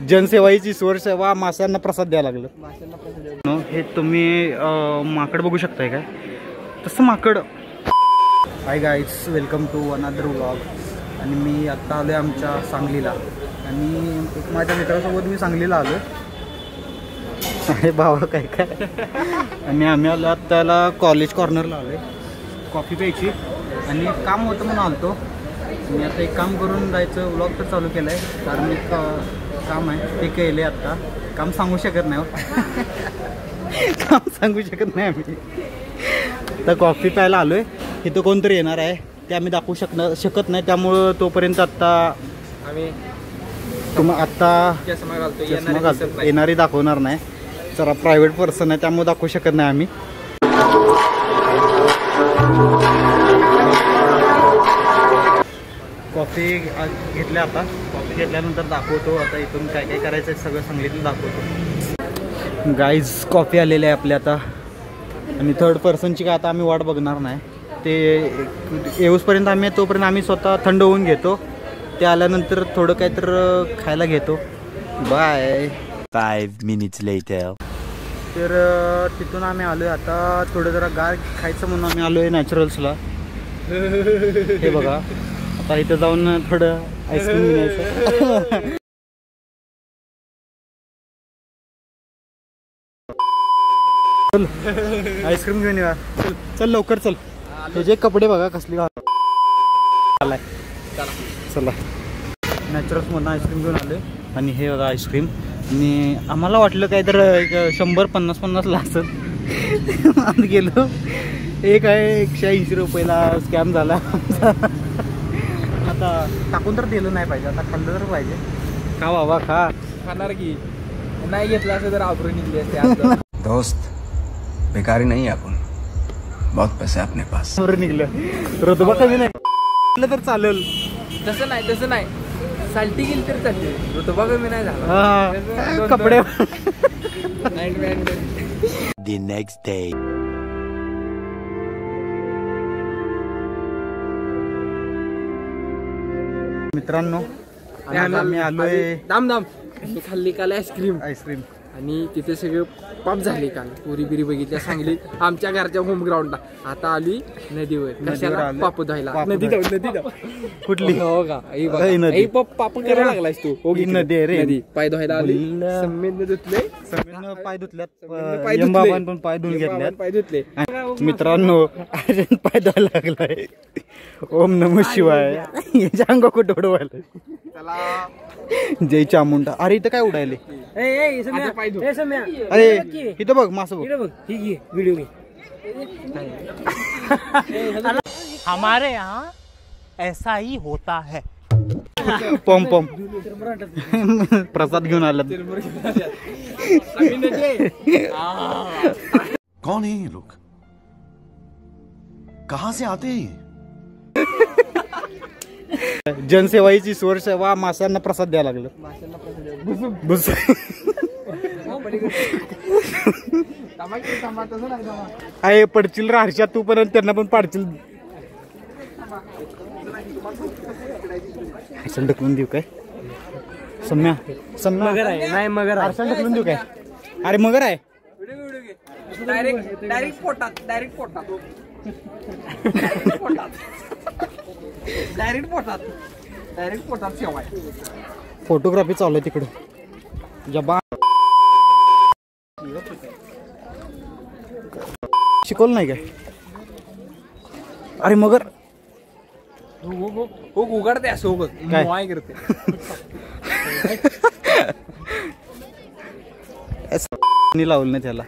जनसेवा हीच ईश्वर सेवा, माशांना प्रसाद द्यायला लागलं. हे तुम्ही माकड बघू शकताय काय, तसं माकड. Hi guys, welcome to another vlog. आणि मी आत्ता आलो आहे आमच्या सांगलीला, आणि एक माझ्या मित्रासोबत मी सांगलीला आलो. अरे भावा काय काय. आणि आम्ही आलो आत्ताला कॉलेज कॉर्नरला आलो आहे कॉफी प्यायची, आणि काम होतं म्हणून आलतो. मी आता एक काम करून जायचं, व्लॉग तर चालू केलं आहे, कारण एक काम आहे ते केलं आहे. आत्ता काम सांगू शकत नाही काम सांगू शकत नाही आम्ही. तर कॉफी प्यायला आलो आहे, इथं कोणतरी येणार आहे ते आम्ही दाखवू शकत नाही, त्यामुळं तोपर्यंत आत्ता आम्ही आत्ता येणारी दाखवणार नाही. जरा प्रायव्हेट पर्सन आहे त्यामुळे दाखवू शकत नाही आम्ही. कॉफी घेतल्या, आता कॉफी घेतल्यानंतर दाखवतो आता इथून काय काय करायचं आहे सगळं सांगितलं दाखवतो. गाईज कॉफी आलेली आहे आपली आता, आणि थर्ड पर्सनची काय आता आम्ही वाट बघणार नाही. ते येऊसपर्यंत आम्ही तोपर्यंत आम्ही स्वतः थंड होऊन घेतो, ते आल्यानंतर थोडं काय तर खायला घेतो. बाय. 5 minutes later. तर तिथून आम्ही आलो आहे आता, थोडं जरा गार खायचं म्हणून आम्ही आलो आहे नॅचरल्सला. हे बघा, आता इथं जाऊन थोडं आईस्क्रीम घ्यायचं. चल आईस्क्रीम घेऊन या, चल लवकर चल. तुझे कपडे बघा कसली आलाय. चला नॅचरल्स मधून आईस्क्रीम घेऊन आले, आणि हे बघा आईस्क्रीम. आणि आम्हाला वाटलं काय तर 100-50 ला असत. आत गेलो, एक आहे 180 रुपयाला. स्कॅम झाला. आता टाकून तर दिलं नाही पाहिजे, आता खाल्लं तर पाहिजे. खा बाबा खा. खाणार की नाही घेतलं असं तर आबरू निघली असते. दोस्त बेकारी नहीं है अपन, बहुत पैसे अपने पास. निघलं रुतबा कमी नाही तर चालेल. तसं नाही साल्टी गेली तरी चालते, रुतबा कमी नाही झाला. कपडे. The next day. मित्रांनो आम्ही आलोय दाम मी खाल्ली काल आईस्क्रीम, आणि तिथे सगळे पाप झाले काल. पुरी बिरी बघितल्या सांगली आमच्या घरच्या होम ग्राउंडला. आता आली नदीवर, कशाला पाप धुवायला. नदी कुठली हो का पाप करायला लागलायस तू. नदी रे, नदी पाय धुवायला आली. समीरने धुतले, पाय धुतल्यात, पण पाय धुवून घेतल्यात. पाय धुतले. मित्रांनो पाय धुवायला लागलाय. ओम नमः शिवाय. याच्या अंग कुठं उडवायला. जय चामुंडा. अरे इथं काय उडायले. अरे इथं बघ मासं बघ. व्हिडिओ घे. हमारे यहाँ ऐसा ही होता है. पम प्रसाद घेऊन आला. कौन है ये लोग, कहाँ से आते हैं? जनसेवा हीच ईश्वर सेवा, माशांना प्रसाद द्यायला लागलं. बुस आहे पडचिल रा हर्षा, तू पण त्यांना पण पाडचिल. हर्षण ढकलून देऊ काय. सम्या मगर आहे नाही, मगर हर्षण ढकलून देऊ काय. अरे मगर आहे. डायरेक्ट पोटात शेवाय. फोटोग्राफी चालू आहे तिकडे. जबा शिकवलं नाही काय. अरे मगर उघडते असं काय करते. लावलं नाही त्याला.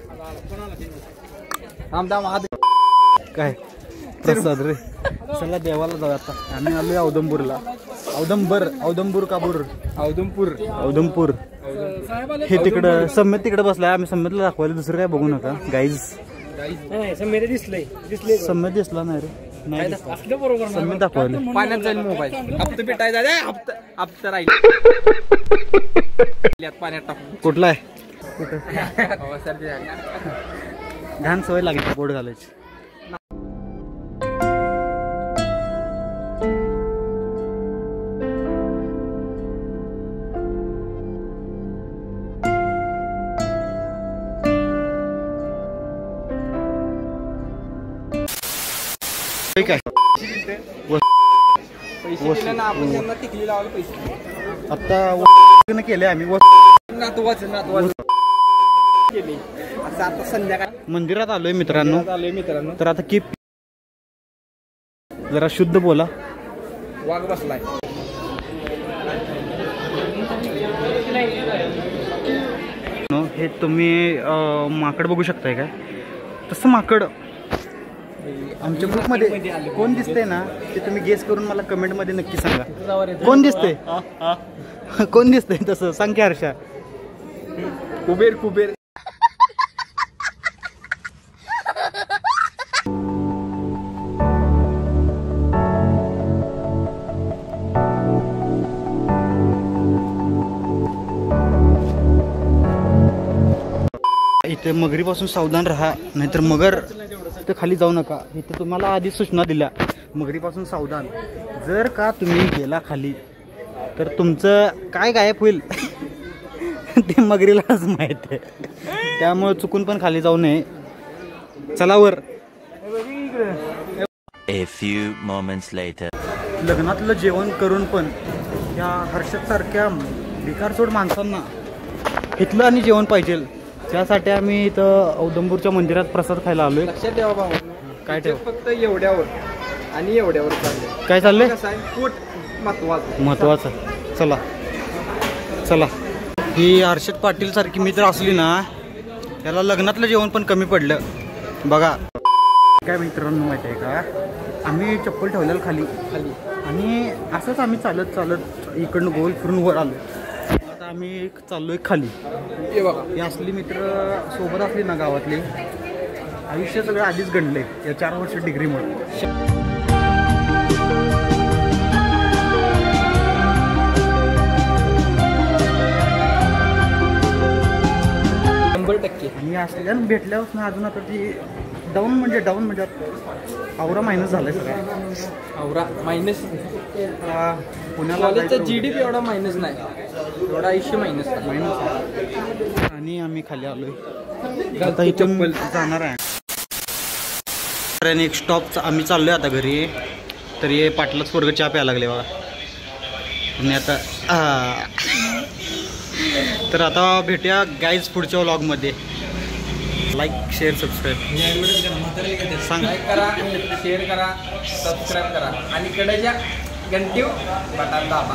काय प्रसाद रे. चला देवाला जाऊ आता. आम्ही आलोय औदंबूरला. औदंपूर. हे तिकडं सम्यत तिकडे बसलाय. आम्ही सम्यतला दाखवायला, दुसरं काय बघू नका गाईज. सम्यत दिसला नाही रे. नाही सम्यत दाखवायला. पाण्यात जाईल मोबाईल. हप्ता पेटायचा हप्ता राहील. पाण्यात टाकून. कुठला आहे कुठं घाण सवय लागली बोट घालायची. ठीक आहे. पैसे दिले ना आपण त्यांना टिकली लावायला पैसे आता केले आम्ही केले असं आता संध्याकाळ मंदिरात आलोय मित्रांनो. आलोय मित्रांनो. तर आता की जरा शुद्ध बोला. वाघ बसलाय. हे तुम्ही माकड बघू शकताय काय? तसं माकड आमच्या ग्रुपमध्ये कोण दिसतंय ना ते तुम्ही गेस करून मला कमेंटमध्ये नक्की सांगा. कोण दिसतंय? कोण दिसतंय तसं सांग की हर्षा. कुबेर इथे मगरीपासून सावधान राहा, नाहीतर मगर इथे खाली जाऊ नका. इथे तुम्हाला आधी सूचना दिल्या मगरीपासून सावधान. जर का तुम्ही गेला खाली तर तुमचं काय गायब होईल ते मगरीलाच माहित आहे. त्यामुळे चुकून पण खाली जाऊ नये. चला वर. A few moments later. लग्नातलं जेवण करून पण या हर्षद सारख्या भिकारचोट माणसांना इथलं आणि जेवण पाहिजे. त्यासाठी आम्ही इथं औदंबूरच्या मंदिरात प्रसाद खायला आलोय. लक्षात ठेवा भाऊ. काय ठेव? फक्त एवढ्यावर आणि एवढ्यावर चाललंय. काय चाललंय? कसं आहे पोट महत्वाचं. चला चला. ही हर्षद पाटील सारखी मित्र असली ना त्याला लग्नातलं जेवण पण कमी पडलं. बघा काय मित्रांनो माहिती आहे का, आम्ही चप्पल ठेवलेलं खाली आणि असंच आम्ही चालत इकडनं गोल फिरून वर आलो. आता आम्ही चाललोय खाली. हे बघा ही असली मित्र सोबत असली ना गावातली आयुष्य सगळं आधीच गणलंय या 4 वर्ष डिग्रीमुळे. 100%. आणि असल्यानं भेटल्यावर ना अजून आता ती डाऊन म्हणजे आवरा मायनस झालाय सगळा. आवरा मायनस. पुण्याला कॉलेजचा GDP एवढा मायनस नाही, एवढा आयुष्य मायनस. आणि आम्ही खाली आलोय. आता इथून जाणार आहे. एक स्टॉप आम्ही चाललोय आता घरी. तर हे पाटलाच पोरगं चहा प्यायला लागले बघा. आणि आता तर आता भेटूया गाईज पुढच्या व्लॉगमध्ये. लाईक शेअर सबस्क्राईब सांग. लाईक करा, शेअर करा, सबस्क्राईब करा आणि कडेच्या घंटीव बटन दाबा.